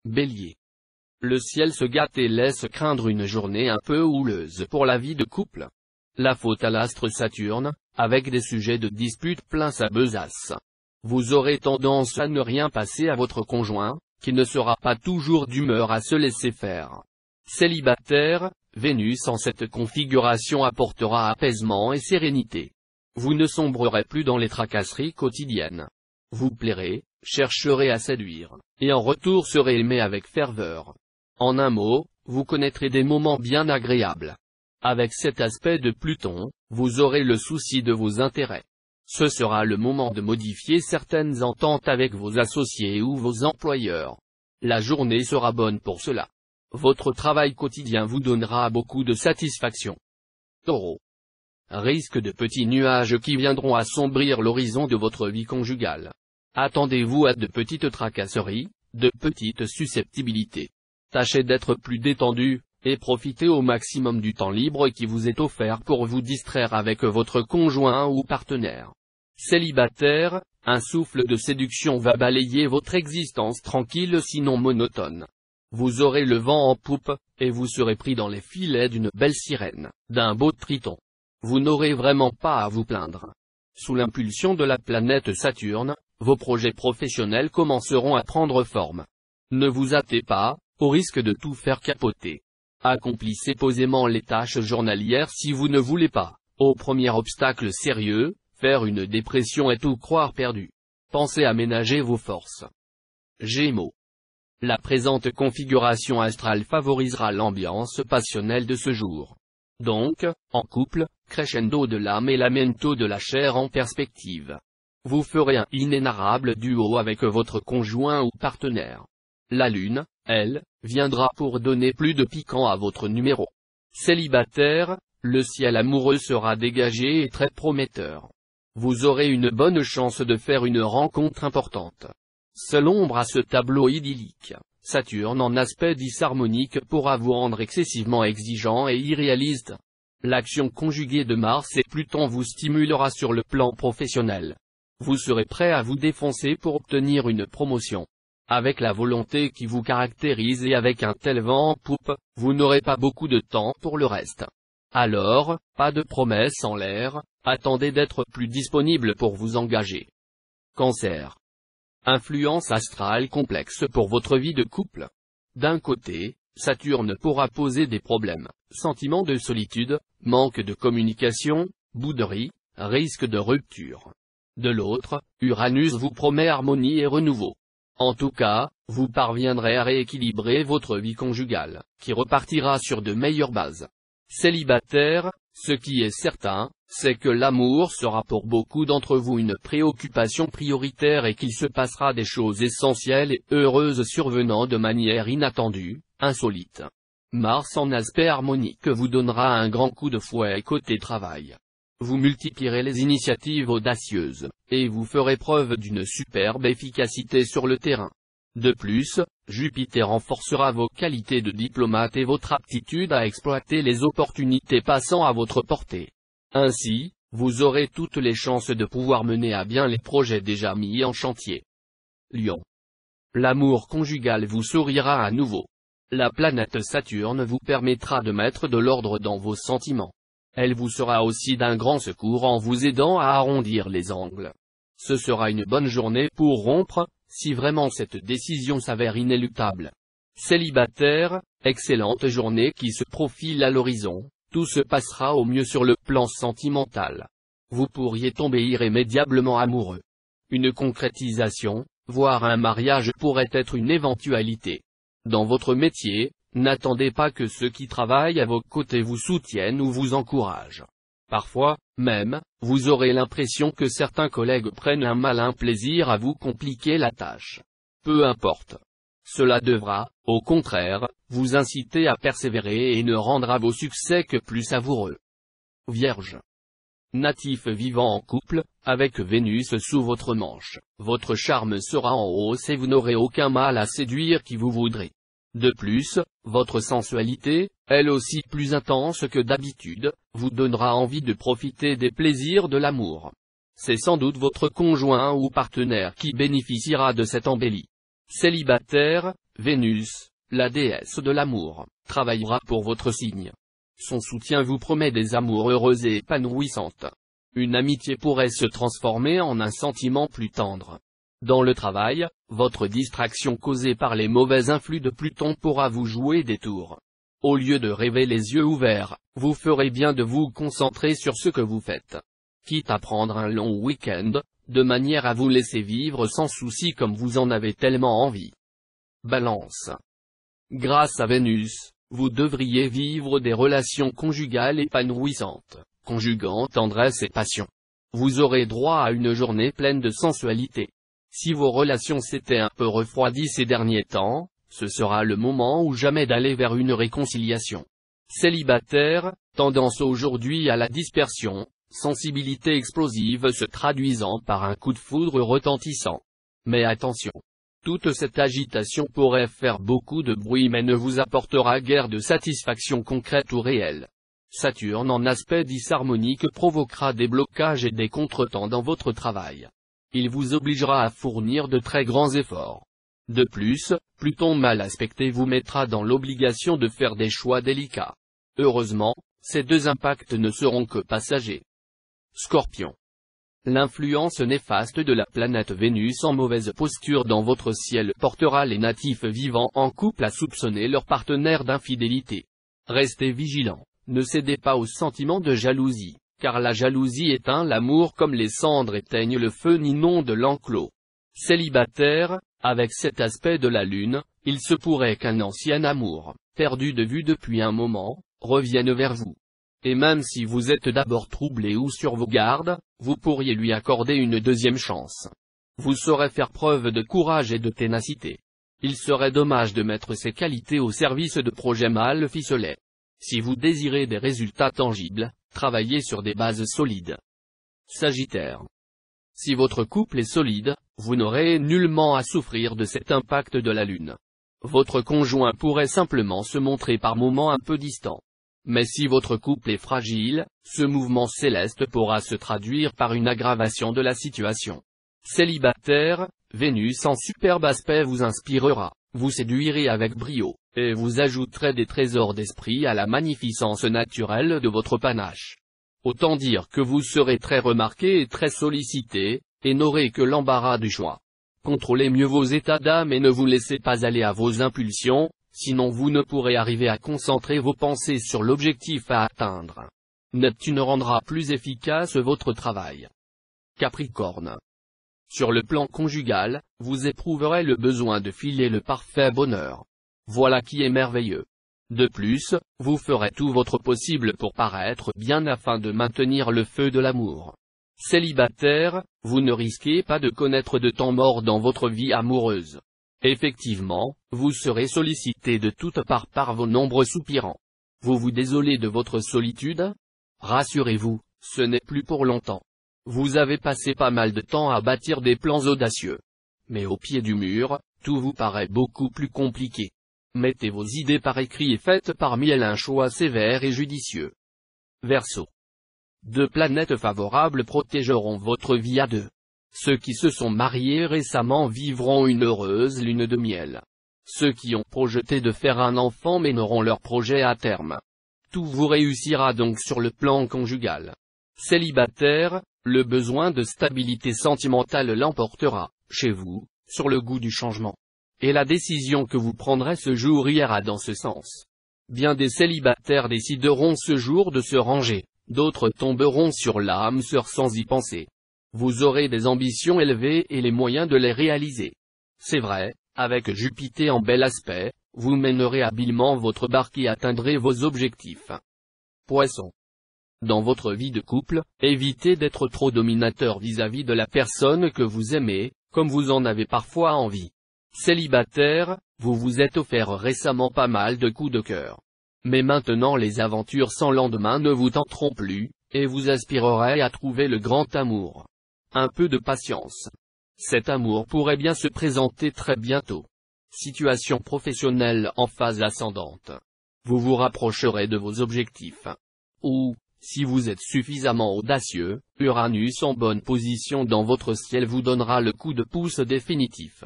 Bélier. Le ciel se gâte et laisse craindre une journée un peu houleuse pour la vie de couple. La faute à l'astre Saturne, avec des sujets de dispute plein sa besace. Vous aurez tendance à ne rien passer à votre conjoint, qui ne sera pas toujours d'humeur à se laisser faire. Célibataire, Vénus en cette configuration apportera apaisement et sérénité. Vous ne sombrerez plus dans les tracasseries quotidiennes. Vous plairez, chercherez à séduire, et en retour serez aimé avec ferveur. En un mot, vous connaîtrez des moments bien agréables. Avec cet aspect de Pluton, vous aurez le souci de vos intérêts. Ce sera le moment de modifier certaines ententes avec vos associés ou vos employeurs. La journée sera bonne pour cela. Votre travail quotidien vous donnera beaucoup de satisfaction. Taureau. Risque de petits nuages qui viendront assombrir l'horizon de votre vie conjugale. Attendez-vous à de petites tracasseries, de petites susceptibilités. Tâchez d'être plus détendu, et profitez au maximum du temps libre qui vous est offert pour vous distraire avec votre conjoint ou partenaire. Célibataire, un souffle de séduction va balayer votre existence tranquille sinon monotone. Vous aurez le vent en poupe, et vous serez pris dans les filets d'une belle sirène, d'un beau triton. Vous n'aurez vraiment pas à vous plaindre. Sous l'impulsion de la planète Saturne, vos projets professionnels commenceront à prendre forme. Ne vous hâtez pas, au risque de tout faire capoter. Accomplissez posément les tâches journalières si vous ne voulez pas, au premier obstacle sérieux, faire une dépression et tout croire perdu. Pensez à ménager vos forces. Gémeaux. La présente configuration astrale favorisera l'ambiance passionnelle de ce jour. Donc, en couple, crescendo de l'âme et lamento de la chair en perspective. Vous ferez un inénarrable duo avec votre conjoint ou partenaire. La lune, elle, viendra pour donner plus de piquant à votre numéro. Célibataire, le ciel amoureux sera dégagé et très prometteur. Vous aurez une bonne chance de faire une rencontre importante. Seule ombre à ce tableau idyllique, Saturne en aspect disharmonique pourra vous rendre excessivement exigeant et irréaliste. L'action conjuguée de Mars et Pluton vous stimulera sur le plan professionnel. Vous serez prêt à vous défoncer pour obtenir une promotion. Avec la volonté qui vous caractérise et avec un tel vent en poupe, vous n'aurez pas beaucoup de temps pour le reste. Alors, pas de promesses en l'air, attendez d'être plus disponible pour vous engager. Cancer. Influence astrale complexe pour votre vie de couple. D'un côté, Saturne pourra poser des problèmes, sentiment de solitude, manque de communication, bouderie, risque de rupture. De l'autre, Uranus vous promet harmonie et renouveau. En tout cas, vous parviendrez à rééquilibrer votre vie conjugale, qui repartira sur de meilleures bases. Célibataire, ce qui est certain, c'est que l'amour sera pour beaucoup d'entre vous une préoccupation prioritaire et qu'il se passera des choses essentielles et heureuses survenant de manière inattendue, insolite. Mars en aspect harmonique vous donnera un grand coup de fouet côté travail. Vous multiplierez les initiatives audacieuses, et vous ferez preuve d'une superbe efficacité sur le terrain. De plus, Jupiter renforcera vos qualités de diplomate et votre aptitude à exploiter les opportunités passant à votre portée. Ainsi, vous aurez toutes les chances de pouvoir mener à bien les projets déjà mis en chantier. Lion. L'amour conjugal vous sourira à nouveau. La planète Saturne vous permettra de mettre de l'ordre dans vos sentiments. Elle vous sera aussi d'un grand secours en vous aidant à arrondir les angles. Ce sera une bonne journée pour rompre, si vraiment cette décision s'avère inéluctable. Célibataire, excellente journée qui se profile à l'horizon, tout se passera au mieux sur le plan sentimental. Vous pourriez tomber irrémédiablement amoureux. Une concrétisation, voire un mariage pourrait être une éventualité. Dans votre métier, n'attendez pas que ceux qui travaillent à vos côtés vous soutiennent ou vous encouragent. Parfois, même, vous aurez l'impression que certains collègues prennent un malin plaisir à vous compliquer la tâche. Peu importe. Cela devra, au contraire, vous inciter à persévérer et ne rendra vos succès que plus savoureux. Vierge. Natif vivant en couple, avec Vénus sous votre manche, votre charme sera en hausse et vous n'aurez aucun mal à séduire qui vous voudrez. De plus, votre sensualité, elle aussi plus intense que d'habitude, vous donnera envie de profiter des plaisirs de l'amour. C'est sans doute votre conjoint ou partenaire qui bénéficiera de cette embellie. Célibataire, Vénus, la déesse de l'amour, travaillera pour votre signe. Son soutien vous promet des amours heureuses et épanouissantes. Une amitié pourrait se transformer en un sentiment plus tendre. Dans le travail, votre distraction causée par les mauvais influx de Pluton pourra vous jouer des tours. Au lieu de rêver les yeux ouverts, vous ferez bien de vous concentrer sur ce que vous faites. Quitte à prendre un long week-end, de manière à vous laisser vivre sans souci comme vous en avez tellement envie. Balance. Grâce à Vénus, vous devriez vivre des relations conjugales épanouissantes, conjuguant tendresse et passion. Vous aurez droit à une journée pleine de sensualité. Si vos relations s'étaient un peu refroidies ces derniers temps, ce sera le moment ou jamais d'aller vers une réconciliation. Célibataire, tendance aujourd'hui à la dispersion, sensibilité explosive se traduisant par un coup de foudre retentissant. Mais attention. Toute cette agitation pourrait faire beaucoup de bruit mais ne vous apportera guère de satisfaction concrète ou réelle. Saturne en aspect disharmonique provoquera des blocages et des contretemps dans votre travail. Il vous obligera à fournir de très grands efforts. De plus, Pluton mal aspecté vous mettra dans l'obligation de faire des choix délicats. Heureusement, ces deux impacts ne seront que passagers. Scorpion. L'influence néfaste de la planète Vénus en mauvaise posture dans votre ciel portera les natifs vivants en couple à soupçonner leur partenaire d'infidélité. Restez vigilants, ne cédez pas au sentiment de jalousie, car la jalousie éteint l'amour comme les cendres éteignent le feu n'inonde l'enclos. Célibataire, avec cet aspect de la Lune, il se pourrait qu'un ancien amour, perdu de vue depuis un moment, revienne vers vous. Et même si vous êtes d'abord troublé ou sur vos gardes, vous pourriez lui accorder une deuxième chance. Vous saurez faire preuve de courage et de ténacité. Il serait dommage de mettre ces qualités au service de projets mal ficelés. Si vous désirez des résultats tangibles, travaillez sur des bases solides. Sagittaire. Si votre couple est solide, vous n'aurez nullement à souffrir de cet impact de la Lune. Votre conjoint pourrait simplement se montrer par moments un peu distant. Mais si votre couple est fragile, ce mouvement céleste pourra se traduire par une aggravation de la situation. Célibataire, Vénus en superbe aspect vous inspirera, vous séduirez avec brio, et vous ajouterez des trésors d'esprit à la magnificence naturelle de votre panache. Autant dire que vous serez très remarqué et très sollicité, et n'aurez que l'embarras du choix. Contrôlez mieux vos états d'âme et ne vous laissez pas aller à vos impulsions, sinon vous ne pourrez arriver à concentrer vos pensées sur l'objectif à atteindre. Neptune rendra plus efficace votre travail. Capricorne. Sur le plan conjugal, vous éprouverez le besoin de filer le parfait bonheur. Voilà qui est merveilleux. De plus, vous ferez tout votre possible pour paraître bien afin de maintenir le feu de l'amour. Célibataire, vous ne risquez pas de connaître de temps mort dans votre vie amoureuse. Effectivement, vous serez sollicité de toutes parts par vos nombreux soupirants. Vous vous désolez de votre solitude? Rassurez-vous, ce n'est plus pour longtemps. Vous avez passé pas mal de temps à bâtir des plans audacieux. Mais au pied du mur, tout vous paraît beaucoup plus compliqué. Mettez vos idées par écrit et faites parmi elles un choix sévère et judicieux. Verseau. Deux planètes favorables protégeront votre vie à deux. Ceux qui se sont mariés récemment vivront une heureuse lune de miel. Ceux qui ont projeté de faire un enfant mèneront leur projet à terme. Tout vous réussira donc sur le plan conjugal. Célibataire, le besoin de stabilité sentimentale l'emportera, chez vous, sur le goût du changement. Et la décision que vous prendrez ce jour ira dans ce sens. Bien des célibataires décideront ce jour de se ranger, d'autres tomberont sur l'âme sœur sans y penser. Vous aurez des ambitions élevées et les moyens de les réaliser. C'est vrai, avec Jupiter en bel aspect, vous mènerez habilement votre barque et atteindrez vos objectifs. Poisson. Dans votre vie de couple, évitez d'être trop dominateur vis-à-vis de la personne que vous aimez, comme vous en avez parfois envie. Célibataire, vous vous êtes offert récemment pas mal de coups de cœur. Mais maintenant les aventures sans lendemain ne vous tenteront plus, et vous aspirerez à trouver le grand amour. Un peu de patience. Cet amour pourrait bien se présenter très bientôt. Situation professionnelle en phase ascendante. Vous vous rapprocherez de vos objectifs. Ou, si vous êtes suffisamment audacieux, Uranus en bonne position dans votre ciel vous donnera le coup de pouce définitif.